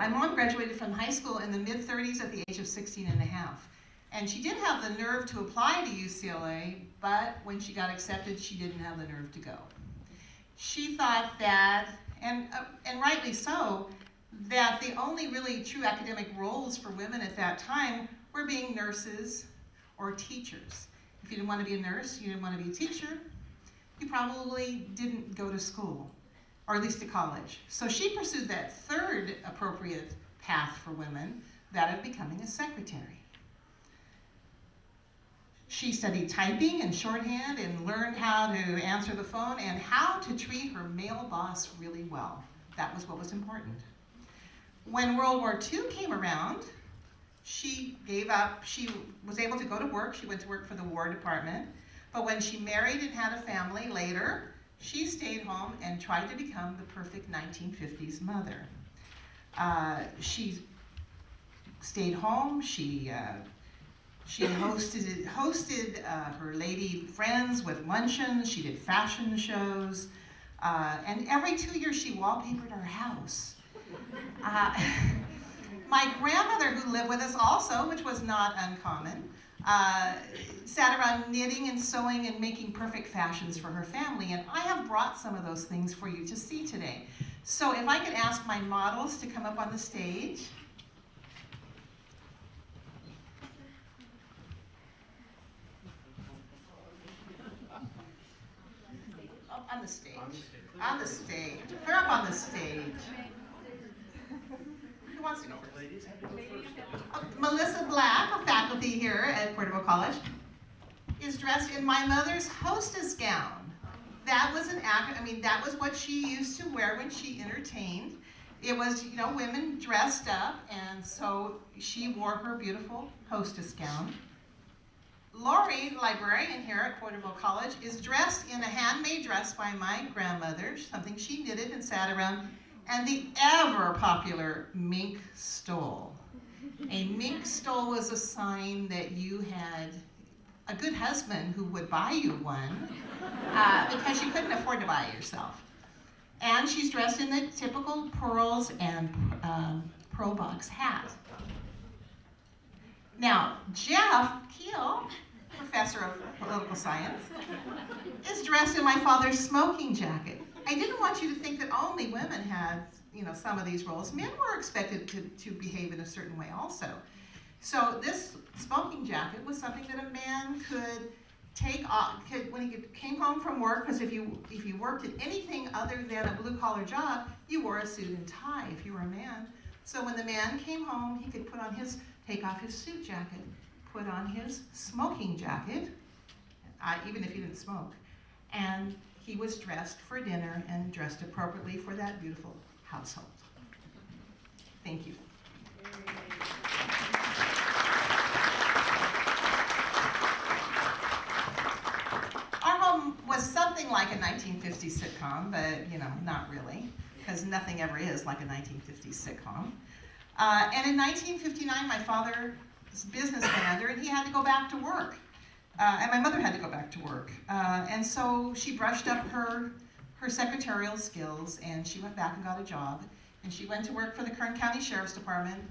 My mom graduated from high school in the mid-30s at the age of 16 and a half. And she did have the nerve to apply to UCLA, but when she got accepted, she didn't have the nerve to go. She thought that, and rightly so, that the only really true academic roles for women at that time were being nurses or teachers. If you didn't want to be a nurse, you didn't want to be a teacher, you probably didn't go to school, or at least to college. So she pursued that third appropriate path for women, that of becoming a secretary. She studied typing and shorthand and learned how to answer the phone and how to treat her male boss really well. That was what was important. When World War II came around, she gave up. She was able to go to work. She went to work for the War Department. But when she married and had a family later, she stayed home and tried to become the perfect 1950s mother. She stayed home. She hosted her lady friends with luncheons. She did fashion shows. And every 2 years she wallpapered her house. My grandmother, who lived with us also, which was not uncommon, sat around knitting and sewing and making perfect fashions for her family. And I have brought some of those things for you to see today. So if I could ask my models to come up on the stage. On the stage. On the stage. They're up on the stage. Who wants to go first? Melissa Black, a faculty here at Porterville College, is dressed in my mother's hostess gown. That was that was what she used to wear when she entertained. It was, women dressed up, and so she wore her beautiful hostess gown. Lori, librarian here at Porterville College, is dressed in a handmade dress by my grandmother, something she knitted and sat around, and the ever popular mink stole. A mink stole was a sign that you had a good husband who would buy you one because you couldn't afford to buy it yourself. And she's dressed in the typical pearls and pearl box hat. Now, Jeff Keel, professor of political science, is dressed in my father's smoking jacket. I didn't want you to think that only women had, some of these roles. Men were expected to behave in a certain way also. So this smoking jacket was something that a man could take off when he came home from work, because if you worked at anything other than a blue-collar job, you wore a suit and tie if you were a man. So when the man came home, he could take off his suit jacket, put on his smoking jacket, even if he didn't smoke, and he was dressed for dinner and dressed appropriately for that beautiful household. Thank you. Our home was something like a 1950s sitcom, but not really, because nothing ever is like a 1950s sitcom. And in 1959, my father was a business manager, and he had to go back to work. And my mother had to go back to work. And so she brushed up her secretarial skills, and she went back and got a job. And she went to work for the Kern County Sheriff's Department.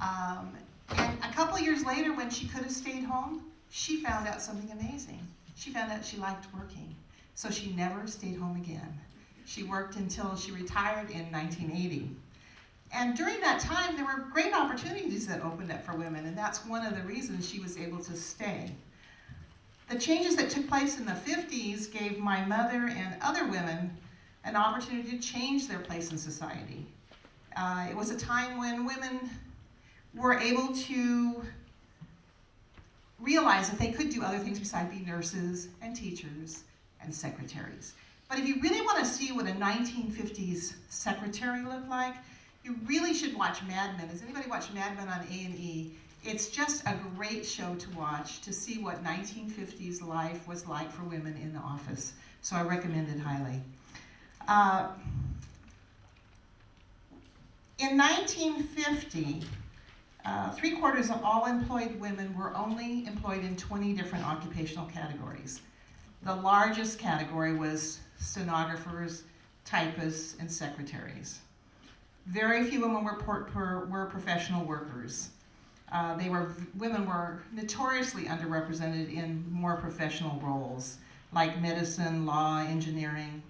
And a couple of years later, when she could have stayed home, she found out something amazing. She found out she liked working. So she never stayed home again. She worked until she retired in 1980. And during that time, there were great opportunities that opened up for women, and that's one of the reasons she was able to stay. The changes that took place in the 50s gave my mother and other women an opportunity to change their place in society. It was a time when women were able to realize that they could do other things besides be nurses and teachers and secretaries. But if you really want to see what a 1950s secretary looked like, you really should watch Mad Men. Has anybody watched Mad Men on A&E? It's just a great show to watch to see what 1950s life was like for women in the office. So I recommend it highly. In 1950, 3/4 of all employed women were only employed in 20 different occupational categories. The largest category was stenographers, typists, and secretaries. Very few women were professional workers. Women were notoriously underrepresented in more professional roles, like medicine, law, engineering.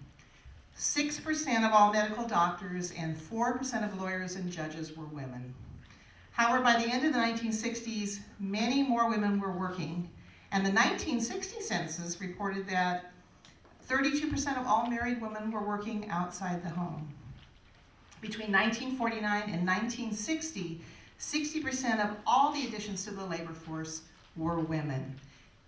6% of all medical doctors and 4% of lawyers and judges were women. However, by the end of the 1960s, many more women were working, and the 1960 census reported that 32% of all married women were working outside the home. Between 1949 and 1960, 60% of all the additions to the labor force were women.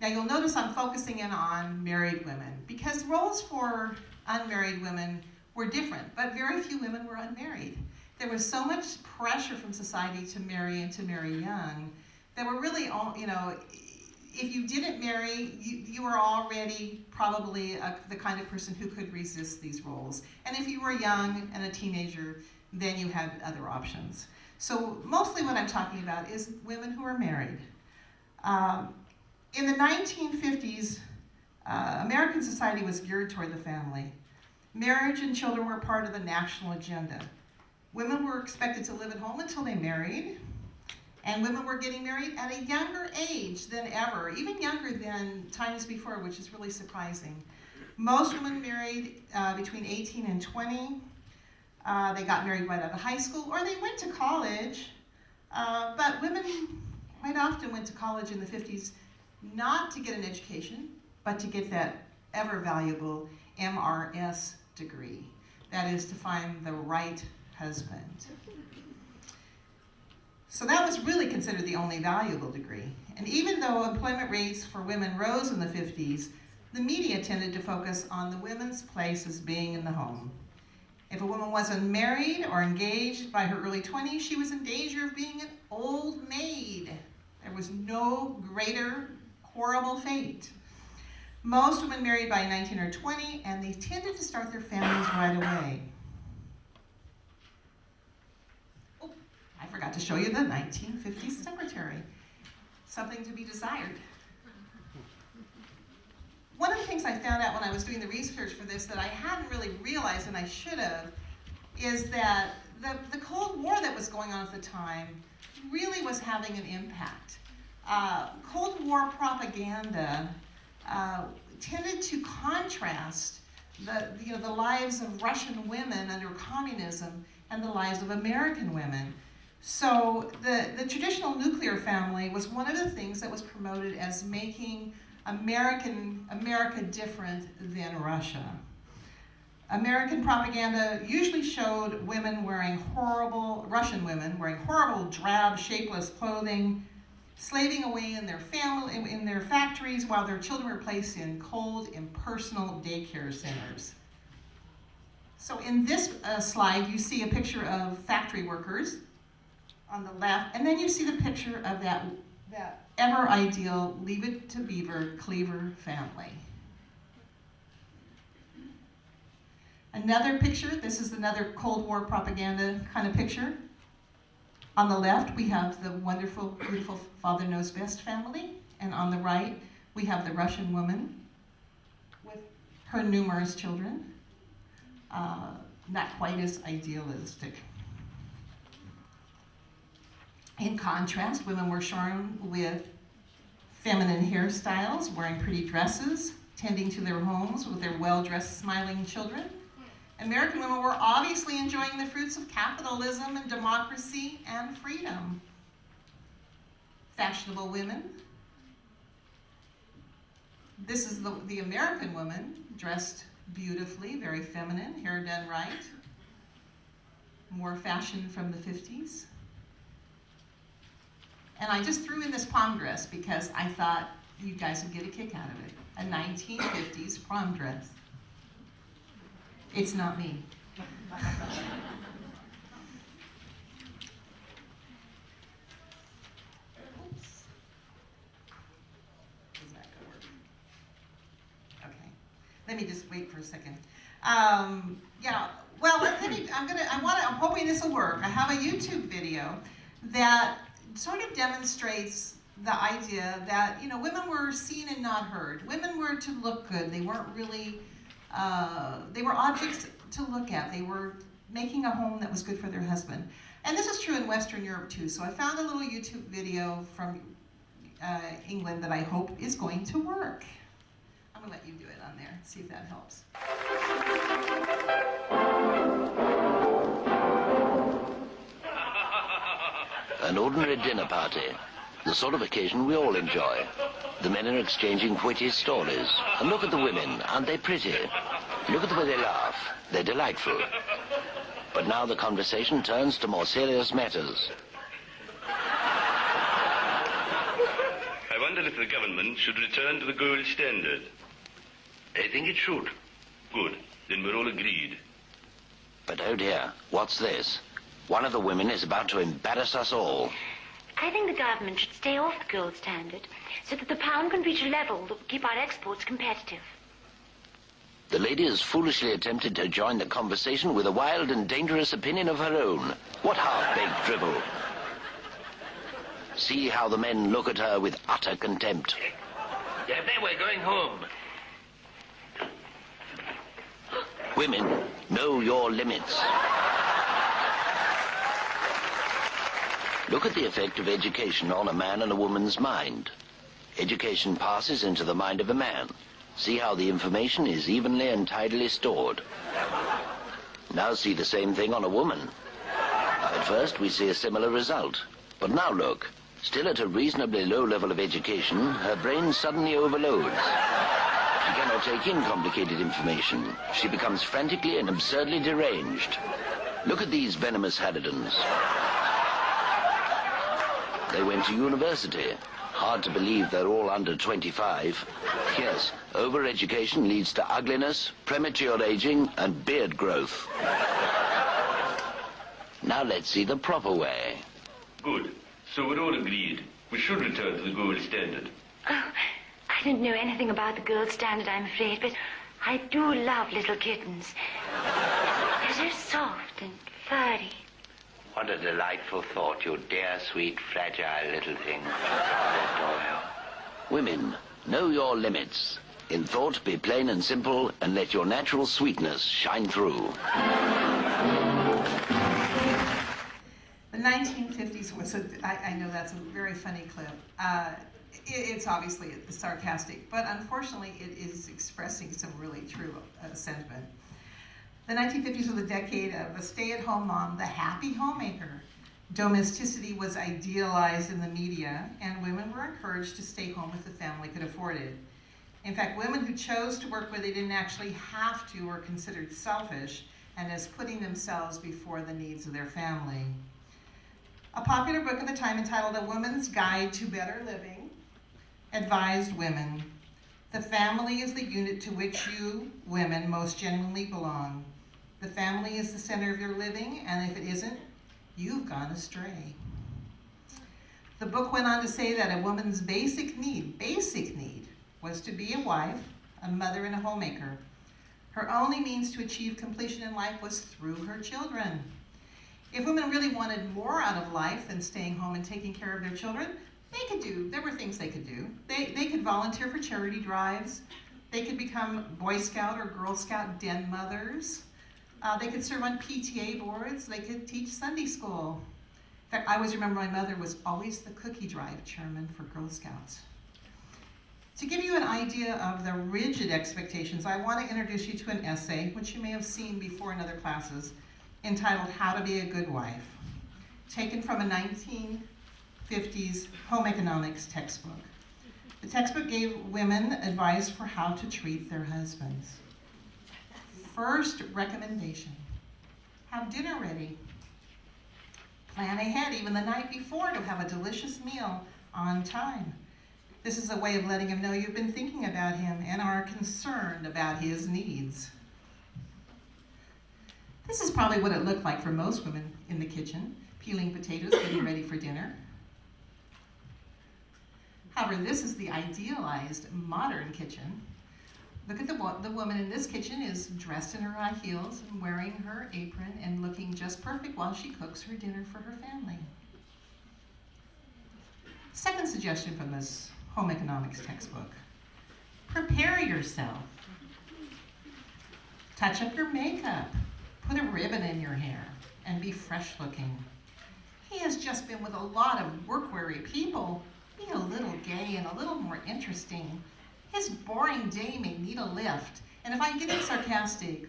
Now you'll notice I'm focusing in on married women because roles for unmarried women were different, but very few women were unmarried. There was so much pressure from society to marry and to marry young that were really, if you didn't marry, you were already probably the kind of person who could resist these roles. And if you were young and a teenager, then you had other options. So mostly what I'm talking about is women who are married. In the 1950s, American society was geared toward the family. Marriage and children were part of the national agenda. Women were expected to live at home until they married, and women were getting married at a younger age than ever, even younger than times before, which is really surprising. Most women married between 18 and 20. They got married right out of high school, or they went to college, but women quite often went to college in the 50s not to get an education, but to get that ever valuable MRS degree. That is to find the right husband. So that was really considered the only valuable degree. And even though employment rates for women rose in the 50s, the media tended to focus on the women's place as being in the home. If a woman wasn't married or engaged by her early 20s, she was in danger of being an old maid. There was no greater horrible fate. Most women married by 19 or 20, and they tended to start their families right away. Oh, I forgot to show you the 1950s secretary. Something to be desired. One of the things I found out when I was doing the research for this that I hadn't really realized, and I should have, is that the Cold War that was going on at the time really was having an impact. Cold War propaganda tended to contrast the lives of Russian women under communism and the lives of American women. So the traditional nuclear family was one of the things that was promoted as making America different than Russia. American propaganda usually showed Russian women wearing horrible, drab, shapeless clothing, slaving away in their factories while their children were placed in cold, impersonal daycare centers. So in this slide, you see a picture of factory workers on the left, and then you see the picture of that ever ideal Leave It to Beaver Cleaver family. Another picture, this is another Cold War propaganda kind of picture. On the left, we have the wonderful, beautiful Father Knows Best family, and on the right, we have the Russian woman with her numerous children. Not quite as idealistic. In contrast, women were shown with feminine hairstyles, wearing pretty dresses, tending to their homes with their well-dressed, smiling children. American women were obviously enjoying the fruits of capitalism and democracy and freedom. Fashionable women. This is the American woman, dressed beautifully, very feminine, hair done right. More fashion from the 50s. And I just threw in this prom dress because I thought you guys would get a kick out of it. A 1950s prom dress. It's not me. Oops. Is that gonna work? Okay. Let me just wait for a second. Yeah. Well, I'm hoping this will work. I have a YouTube video that sort of demonstrates the idea that, women were seen and not heard. Women were to look good. They weren't really, they were objects to look at. They were making a home that was good for their husband. And this is true in Western Europe too. So I found a little YouTube video from England that I hope is going to work. I'm gonna let you do it on there, see if that helps. An ordinary dinner party, the sort of occasion we all enjoy. The men are exchanging witty stories. And look at the women, aren't they pretty? Look at the way they laugh, they're delightful. But now the conversation turns to more serious matters. I wonder if the government should return to the gold standard. I think it should. Good, then we're all agreed. But oh dear, what's this? One of the women is about to embarrass us all. I think the government should stay off the gold standard so that the pound can reach a level that will keep our exports competitive. The lady has foolishly attempted to join the conversation with a wild and dangerous opinion of her own. What half-baked drivel. See how the men look at her with utter contempt. Yeah, then we're going home. Women, know your limits. Look at the effect of education on a man and a woman's mind. Education passes into the mind of a man. See how the information is evenly and tidily stored. Now see the same thing on a woman. At first we see a similar result. But now look, still at a reasonably low level of education, her brain suddenly overloads. She cannot take in complicated information. She becomes frantically and absurdly deranged. Look at these venomous harridans. They went to university. Hard to believe they're all under 25. Yes, over-education leads to ugliness, premature aging, and beard growth. Now let's see the proper way. Good. So we're all agreed. We should return to the gold standard. Oh, I don't know anything about the gold standard, I'm afraid, but I do love little kittens. They're so soft and furry. What a delightful thought, you dear, sweet, fragile little thing. Women, know your limits. In thought, be plain and simple, and let your natural sweetness shine through. The 1950s was I know that's a very funny clip. It's obviously sarcastic, but unfortunately it is expressing some really true sentiment. The 1950s was a decade of a stay-at-home mom, the happy homemaker. Domesticity was idealized in the media, and women were encouraged to stay home if the family could afford it. In fact, women who chose to work where they didn't actually have to were considered selfish and as putting themselves before the needs of their family. A popular book at the time entitled A Woman's Guide to Better Living advised women, the family is the unit to which you, women, most genuinely belong. The family is the center of your living, and if it isn't, you've gone astray. The book went on to say that a woman's basic need, was to be a wife, a mother, and a homemaker. Her only means to achieve completion in life was through her children. If women really wanted more out of life than staying home and taking care of their children, there were things they could do. They could volunteer for charity drives. They could become Boy Scout or Girl Scout den mothers. They could serve on PTA boards. They could teach Sunday school. In fact, I always remember my mother was always the cookie drive chairman for Girl Scouts. To give you an idea of the rigid expectations, I want to introduce you to an essay, which you may have seen before in other classes, entitled How to Be a Good Wife, taken from a 1950s home economics textbook. The textbook gave women advice for how to treat their husbands. First recommendation, have dinner ready. Plan ahead, even the night before, to have a delicious meal on time. This is a way of letting him know you've been thinking about him and are concerned about his needs. This is probably what it looked like for most women in the kitchen, peeling potatoes, getting ready for dinner. However, this is the idealized modern kitchen. Look at the woman in this kitchen is dressed in her high heels and wearing her apron and looking just perfect while she cooks her dinner for her family. Second suggestion from this home economics textbook, prepare yourself. Touch up your makeup. Put a ribbon in your hair and be fresh looking. He has just been with a lot of work-weary people. Be a little gay and a little more interesting. His boring day may need a lift. And if I'm getting sarcastic,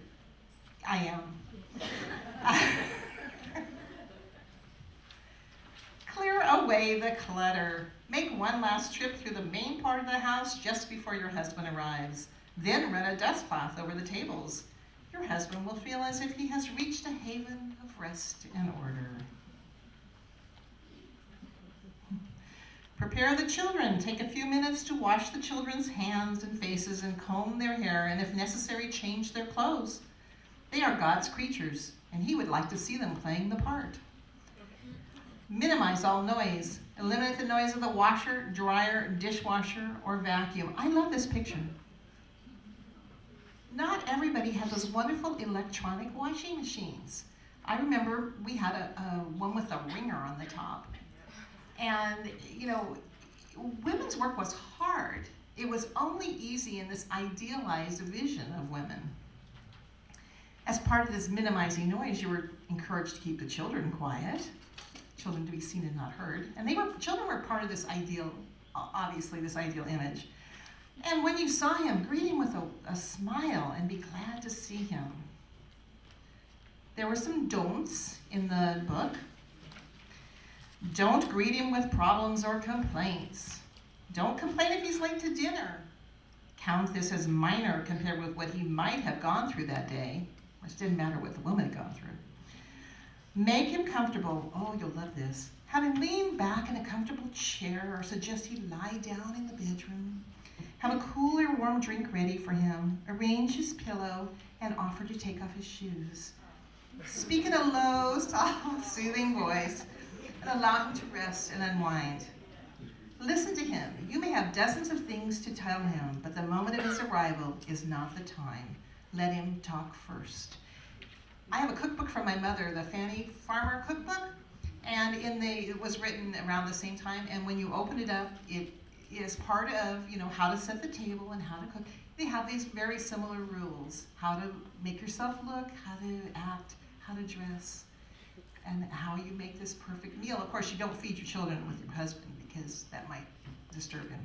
I am. Clear away the clutter. Make one last trip through the main part of the house just before your husband arrives. Then run a dust cloth over the tables. Your husband will feel as if he has reached a haven of rest and order. Prepare the children. Take a few minutes to wash the children's hands and faces and comb their hair, and if necessary, change their clothes. They are God's creatures, and He would like to see them playing the part. Minimize all noise. Eliminate the noise of the washer, dryer, dishwasher, or vacuum. I love this picture. Not everybody has those wonderful electronic washing machines. I remember we had one with a ringer on the top. And, you know, women's work was hard. It was only easy in this idealized vision of women. As part of this minimizing noise, you were encouraged to keep the children quiet, children to be seen and not heard. And children were part of this ideal, obviously this ideal image. And when you saw him, greet him with a smile and be glad to see him. There were some don'ts in the book. Don't greet him with problems or complaints. Don't complain if he's late to dinner. Count this as minor compared with what he might have gone through that day, which didn't matter what the woman had gone through. Make him comfortable. Oh, you'll love this. Have him lean back in a comfortable chair or suggest he lie down in the bedroom. Have a cool or warm drink ready for him. Arrange his pillow and offer to take off his shoes. Speak in a low, soft, soothing voice and allow him to rest and unwind. Listen to him. You may have dozens of things to tell him, but the moment of his arrival is not the time. Let him talk first. I have a cookbook from my mother, the Fanny Farmer cookbook, and it was written around the same time, and when you open it up, it is part of, you know, how to set the table and how to cook. They have these very similar rules: how to make yourself look, how to act, how to dress, and how you make this perfect meal. Of course, you don't feed your children with your husband because that might disturb him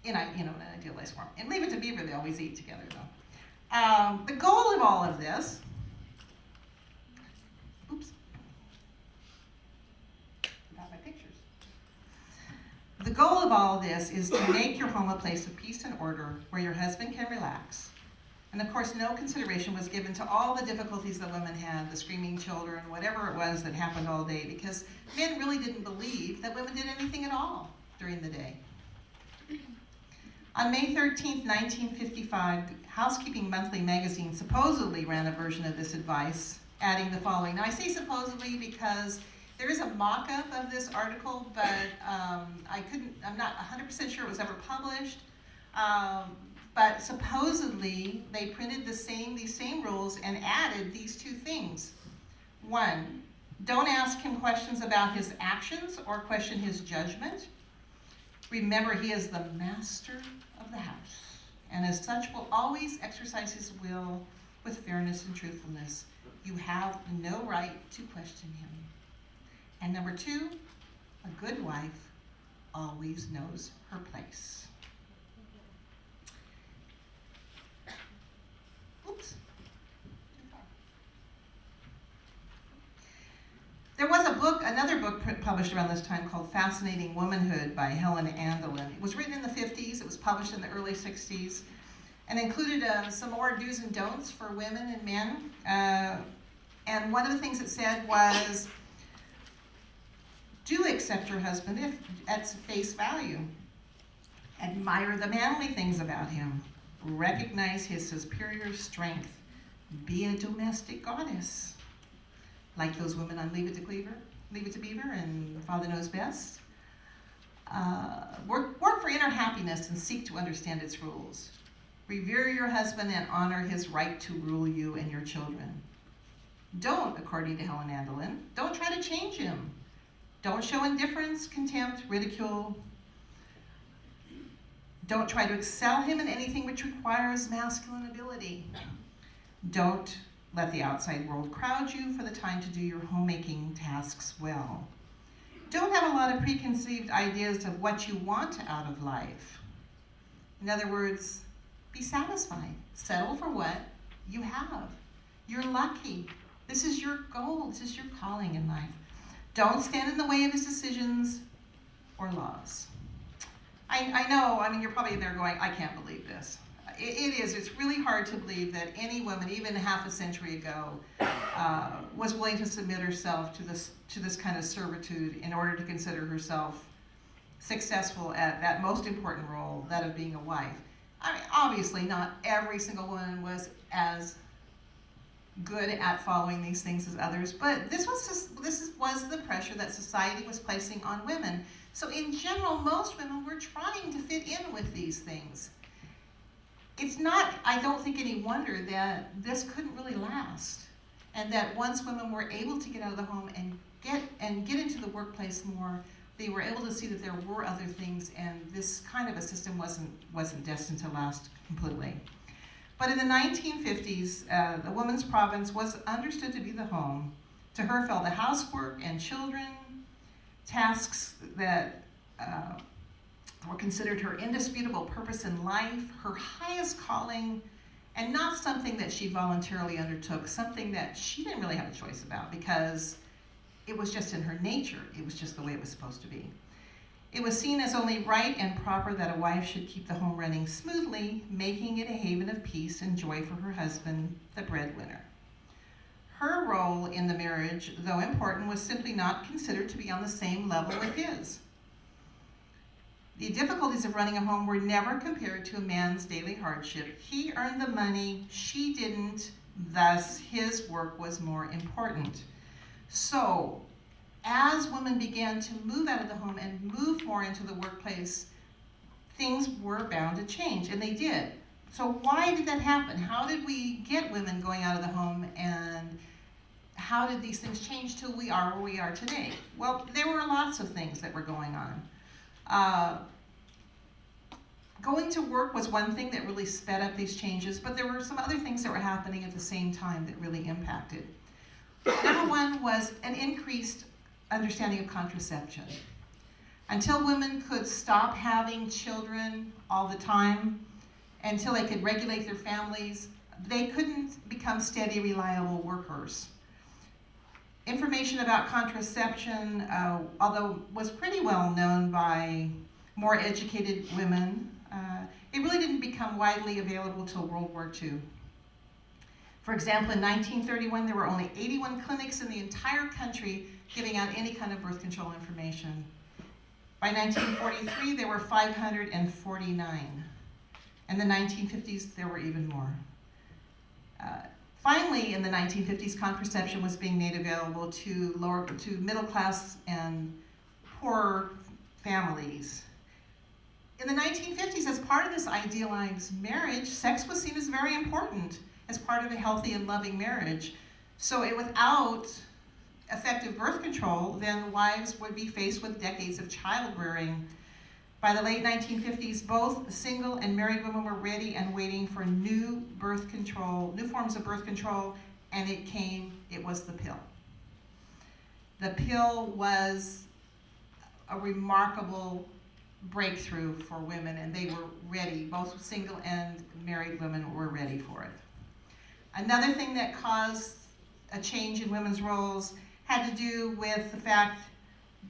in an idealized form. And Leave It to Beaver, they always eat together, though. The goal of all of this, forgot my pictures. The goal of all of this is to make your home a place of peace and order where your husband can relax. And of course, no consideration was given to all the difficulties that women had, the screaming children, whatever it was that happened all day, because men really didn't believe that women did anything at all during the day. On May 13th, 1955, Housekeeping Monthly magazine supposedly ran a version of this advice, adding the following. Now, I say supposedly because there is a mock-up of this article, but I'm not 100% sure it was ever published. But supposedly, they printed these same rules and added these two things. One, don't ask him questions about his actions or question his judgment. Remember, he is the master of the house, and as such will always exercise his will with fairness and truthfulness. You have no right to question him. And number two, a good wife always knows her place. Oops. There was another book published around this time called Fascinating Womanhood by Helen Andelin. It was written in the 50s, it was published in the early 60s, and included some more do's and don'ts for women and men. And one of the things it said was, do accept your husband at face value. Admire the manly things about him. Recognize his superior strength. Be a domestic goddess. Like those women on Leave It to Beaver and Father Knows Best. Work for inner happiness and seek to understand its rules. Revere your husband and honor his right to rule you and your children. Don't, according to Helen Andelin, don't try to change him. Don't show indifference, contempt, ridicule. Don't try to excel him in anything which requires masculine ability. Don't let the outside world crowd you for the time to do your homemaking tasks well. Don't have a lot of preconceived ideas of what you want out of life. In other words, be satisfied. Settle for what you have. You're lucky. This is your goal. This is your calling in life. Don't stand in the way of his decisions or laws. I know, you're probably in there going, I can't believe this. It is. It's really hard to believe that any woman, even half a century ago, was willing to submit herself to this kind of servitude in order to consider herself successful at that most important role, that of being a wife. Obviously, not every single woman was as good at following these things as others, but this was the pressure that society was placing on women. So in general, most women were trying to fit in with these things. It's not, I don't think, any wonder that this couldn't really last, and that once women were able to get out of the home and get into the workplace more, they were able to see that there were other things, and this kind of a system wasn't destined to last completely. But in the 1950s, the woman's province was understood to be the home. To her fell the housework and children, tasks that were considered her indisputable purpose in life, her highest calling, and not something that she voluntarily undertook, something that she didn't really have a choice about because it was just in her nature. It was just the way it was supposed to be. It was seen as only right and proper that a wife should keep the home running smoothly, making it a haven of peace and joy for her husband, the breadwinner. Her role in the marriage, though important, was simply not considered to be on the same level with his. The difficulties of running a home were never compared to a man's daily hardship. He earned the money, she didn't, thus his work was more important. So, as women began to move out of the home and move more into the workplace, things were bound to change, and they did. So why did that happen? How did we get women going out of the home, and how did these things change till we are where we are today? Well, there were lots of things that were going on. Going to work was one thing that really sped up these changes, but there were some other things that were happening at the same time that really impacted. Number one was an increased understanding of contraception. Until women could stop having children all the time, until they could regulate their families, they couldn't become steady, reliable workers. Information about contraception, although was pretty well known by more educated women, it really didn't become widely available till World War II. For example, in 1931, there were only 81 clinics in the entire country giving out any kind of birth control information. By 1943, there were 549. In the 1950s, there were even more. Finally, in the 1950s, contraception was being made available to middle class and poorer families. In the 1950s, as part of this idealized marriage, sex was seen as very important as part of a healthy and loving marriage. So without effective birth control, then wives would be faced with decades of child rearing. By the late 1950s, both single and married women were ready and waiting for new forms of birth control, and it was the pill. The pill was a remarkable breakthrough for women, and they were ready. Both single and married women were ready for it. Another thing that caused a change in women's roles had to do with the fact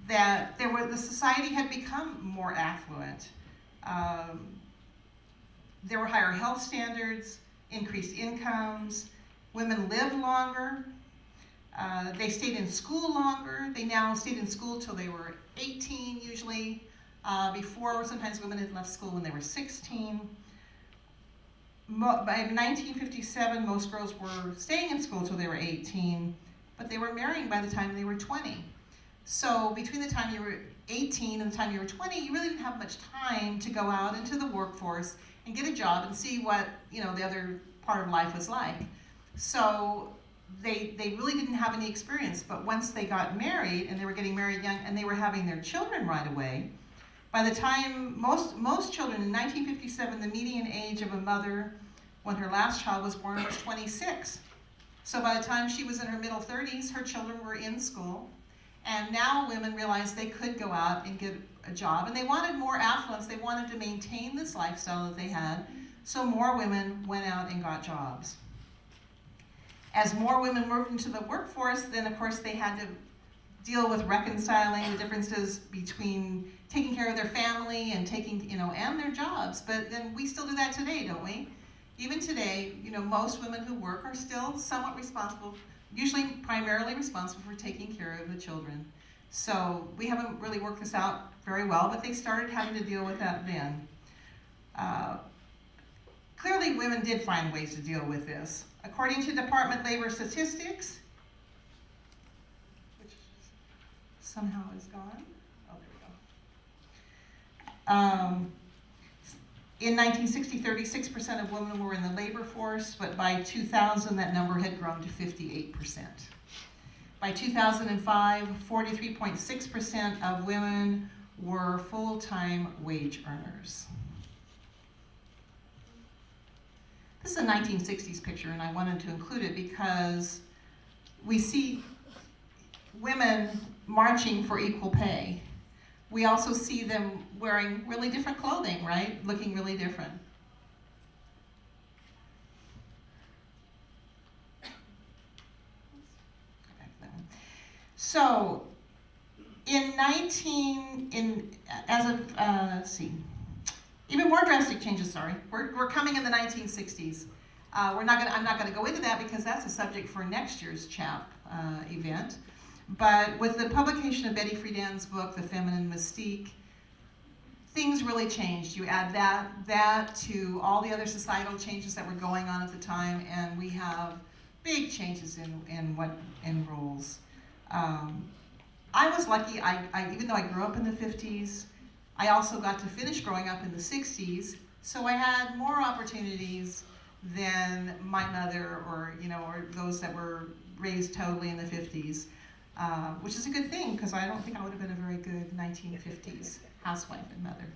that the society had become more affluent. There were higher health standards, increased incomes, women lived longer, they stayed in school longer. They now stayed in school till they were 18 usually. Before, sometimes women had left school when they were 16. By 1957, most girls were staying in school till they were 18, but they were marrying by the time they were 20. So between the time you were 18 and the time you were 20, you really didn't have much time to go out into the workforce and get a job and see what the other part of life was like. So they really didn't have any experience. But once they got married, and they were getting married young, and they were having their children right away, by the time most children, in 1957, the median age of a mother when her last child was born was 26. So by the time she was in her middle 30s, her children were in school. And now women realized they could go out and get a job. And they wanted more affluence. They wanted to maintain this lifestyle that they had. So more women went out and got jobs. As more women moved into the workforce, then of course they had to deal with reconciling the differences between taking care of their family and and their jobs. But then we still do that today, don't we? Even today, most women who work are still somewhat responsible, usually primarily responsible for taking care of the children. So we haven't really worked this out very well, but they started having to deal with that then. Clearly, women did find ways to deal with this. According to Department of Labor Statistics, which somehow is gone. Oh, there we go. In 1960, 36% of women were in the labor force, but by 2000, that number had grown to 58%. By 2005, 43.6% of women were full-time wage earners. This is a 1960s picture, and I wanted to include it because we see women marching for equal pay. We also see them wearing really different clothing, right? Looking really different. So, even more drastic changes, sorry. We're coming in the 1960s. I'm not gonna go into that because that's a subject for next year's CHAP event. But with the publication of Betty Friedan's book, The Feminine Mystique, things really changed. You add that to all the other societal changes that were going on at the time, and we have big changes in roles. I was lucky, even though I grew up in the 50s, I also got to finish growing up in the 60s, so I had more opportunities than my mother or those that were raised totally in the 50s. Which is a good thing, because I don't think I would have been a very good 1950s housewife and mother.